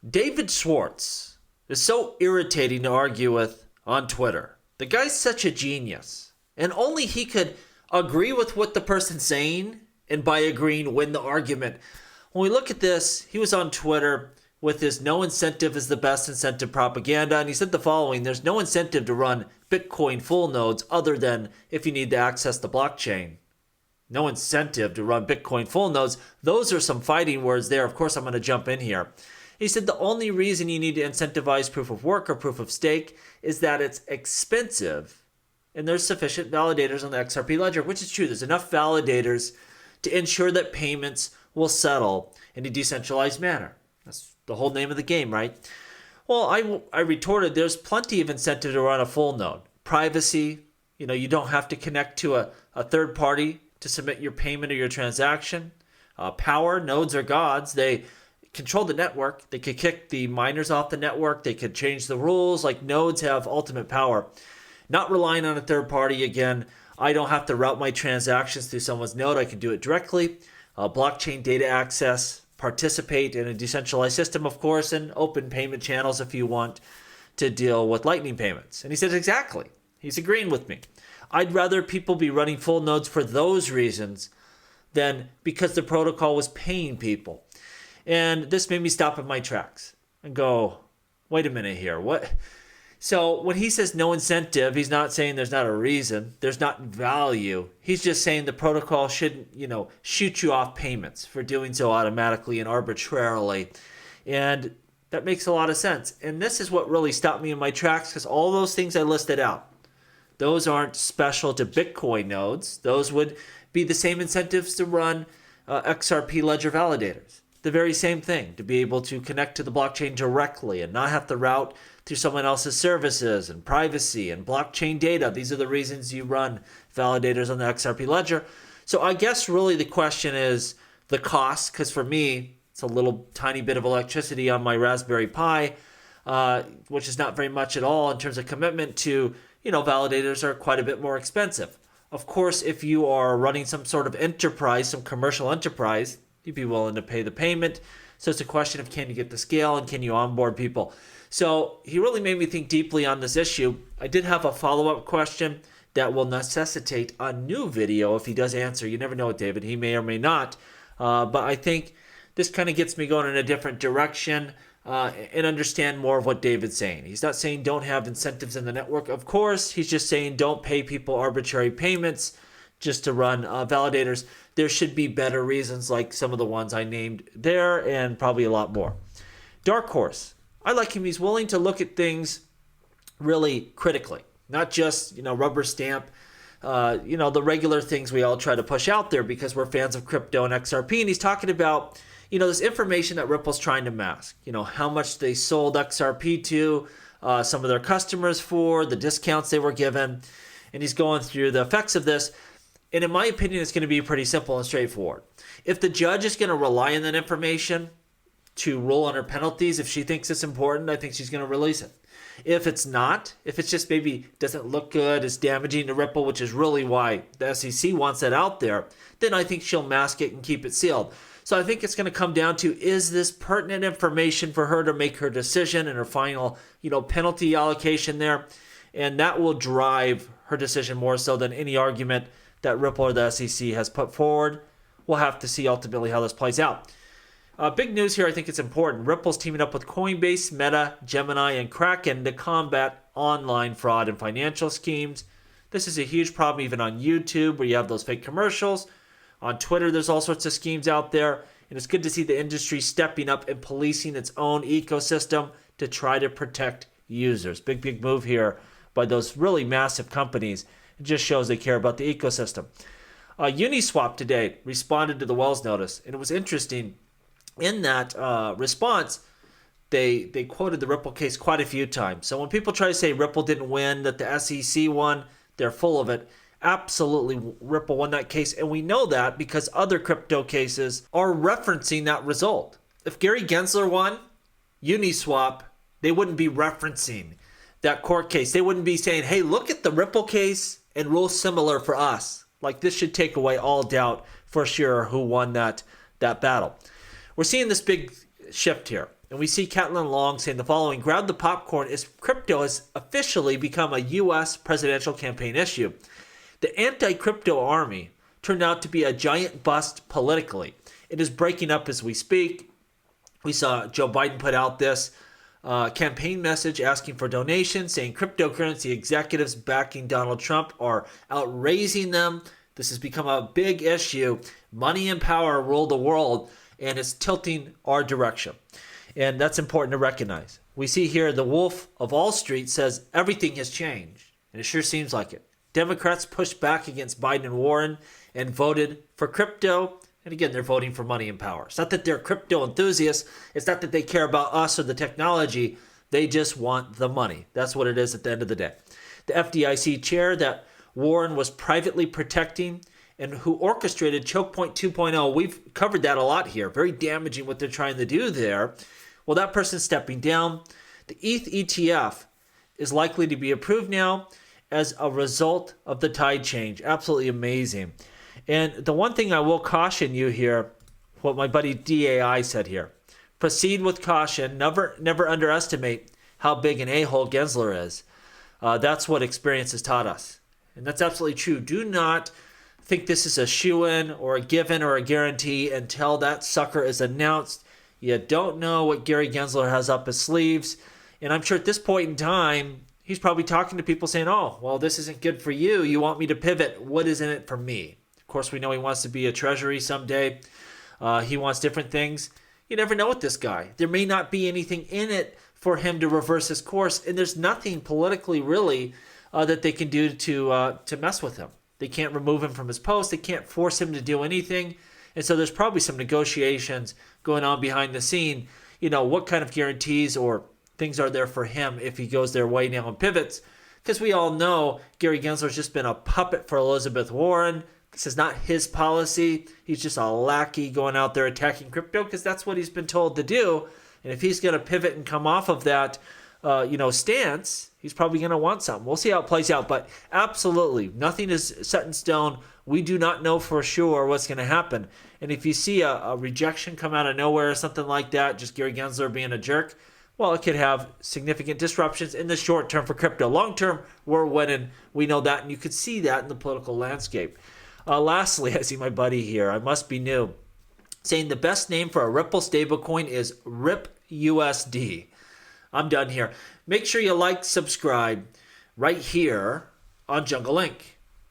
David Schwartz is so irritating to argue with on Twitter. The guy's such a genius. And only he could agree with what the person's saying and by agreeing win the argument. When we look at this, he was on Twitter with his no incentive is the best incentive propaganda. And he said the following: there's no incentive to run Bitcoin full nodes other than if you need to access the blockchain. No incentive to run Bitcoin full nodes. Those are some fighting words there. Of course, I'm going to jump in here. He said the only reason you need to incentivize proof of work or proof of stake is that it's expensive and there's sufficient validators on the XRP ledger, which is true. There's enough validators to ensure that payments will settle in a decentralized manner. That's the whole name of the game, right? Well, I retorted, there's plenty of incentive to run a full node. Privacy, you don't have to connect to a third party to submit your payment or your transaction. Power, nodes are gods. They control the network. They could kick the miners off the network. They could change the rules. Like, nodes have ultimate power. Not relying on a third party. Again, I don't have to route my transactions through someone's node. I can do it directly. Blockchain data access, participate in a decentralized system, of course, and open payment channels if you want to deal with lightning payments. And he says exactly. He's agreeing with me. I'd rather people be running full nodes for those reasons than because the protocol was paying people. And this made me stop in my tracks and go, wait a minute here. What? So when he says no incentive, he's not saying there's not a reason. There's not value. He's just saying the protocol shouldn't, shoot you off payments for doing so automatically and arbitrarily. And that makes a lot of sense. And this is what really stopped me in my tracks, because all those things I listed out, those aren't special to Bitcoin nodes. Those would be the same incentives to run XRP ledger validators. The very same thing, to be able to connect to the blockchain directly and not have to route through someone else's services, and privacy and blockchain data. These are the reasons you run validators on the XRP ledger. So I guess really the question is the cost, because for me, it's a little tiny bit of electricity on my Raspberry Pi, which is not very much at all in terms of commitment to, validators are quite a bit more expensive. Of course, if you are running some sort of enterprise, some commercial enterprise, you'd be willing to pay the payment. So it's a question of, can you get the scale and can you onboard people? So he really made me think deeply on this issue. I did have a follow-up question that will necessitate a new video if he does answer. You never know with David. He may or may not. But I think this kind of gets me going in a different direction and understand more of what David's saying. He's not saying don't have incentives in the network. Of course, he's just saying don't pay people arbitrary payments just to run validators. There should be better reasons, like some of the ones I named there, and probably a lot more. Dark Horse. I like him. He's willing to look at things really critically, not just, rubber stamp, the regular things we all try to push out there because we're fans of crypto and XRP. And he's talking about, this information that Ripple's trying to mask, how much they sold XRP to some of their customers for, the discounts they were given. And he's going through the effects of this. And in my opinion, it's going to be pretty simple and straightforward. If the judge is going to rely on that information to rule on her penalties, if she thinks it's important, I think she's going to release it. If it's not, if it's just maybe doesn't look good, it's damaging to Ripple, which is really why the SEC wants that out there, then I think she'll mask it and keep it sealed. So I think it's going to come down to, is this pertinent information for her to make her decision and her final, penalty allocation there? And that will drive her decision more so than any argument that Ripple or the SEC has put forward. We'll have to see ultimately how this plays out. Big news here, I think it's important. Ripple's teaming up with Coinbase, Meta, Gemini, and Kraken to combat online fraud and financial schemes. This is a huge problem even on YouTube, where you have those fake commercials. On Twitter, there's all sorts of schemes out there. And it's good to see the industry stepping up and policing its own ecosystem to try to protect users. Big move here by those really massive companies. It just shows they care about the ecosystem. Uniswap today responded to the Wells notice. And it was interesting. In that response, they quoted the Ripple case quite a few times. So when people try to say Ripple didn't win, that the SEC won, they're full of it. Absolutely, Ripple won that case. And we know that because other crypto cases are referencing that result. If Gary Gensler won Uniswap, they wouldn't be referencing that court case. They wouldn't be saying, hey, look at the Ripple case and rule similar for us. Like, this should take away all doubt for sure who won that battle. We're seeing this big shift here. And we see Caitlin Long saying the following: grab the popcorn as crypto has officially become a U.S. presidential campaign issue. The anti-crypto army turned out to be a giant bust politically. It is breaking up as we speak. We saw Joe Biden put out this campaign message asking for donations, saying cryptocurrency executives backing Donald Trump are outraising them. This has become a big issue. Money and power rule the world, and it's tilting our direction. And that's important to recognize. We see here the Wolf of Wall Street says everything has changed, and it sure seems like it. Democrats pushed back against Biden and Warren and voted for crypto. And again, they're voting for money and power. It's not that they're crypto enthusiasts. It's not that they care about us or the technology. They just want the money. That's what it is at the end of the day. The FDIC chair that Warren was privately protecting and who orchestrated Choke Point 2.0, we've covered that a lot here. Very damaging what they're trying to do there. Well, that person's stepping down. The ETH ETF is likely to be approved now as a result of the tide change. Absolutely amazing. And the one thing I will caution you here, what my buddy DAI said here, proceed with caution. Never underestimate how big an a-hole Gensler is. That's what experience has taught us. And that's absolutely true. Do not think this is a shoo-in or a given or a guarantee until that sucker is announced. You don't know what Gary Gensler has up his sleeves. And I'm sure at this point in time, he's probably talking to people saying, oh, well, this isn't good for you. You want me to pivot. What is in it for me? Of course, we know he wants to be a treasury someday. He wants different things. You never know with this guy. There may not be anything in it for him to reverse his course. And there's nothing politically really that they can do to mess with him. They can't remove him from his post. They can't force him to do anything. And so there's probably some negotiations going on behind the scene. You know, what kind of guarantees or things are there for him if he goes their way now and pivots? Because we all know Gary Gensler's just been a puppet for Elizabeth Warren. This is not his policy. He's just a lackey going out there attacking crypto because that's what he's been told to do. And if he's going to pivot and come off of that, stance, he's probably going to want something. We'll see how it plays out. But absolutely, nothing is set in stone. We do not know for sure what's going to happen. And if you see a rejection come out of nowhere or something like that, just Gary Gensler being a jerk, well, it could have significant disruptions in the short term for crypto. Long term, we're winning. We know that, and you could see that in the political landscape. Lastly, I see my buddy here. I must be new. Saying the best name for a Ripple stablecoin is RipUSD. I'm done here. Make sure you like, subscribe right here on Jungle Link.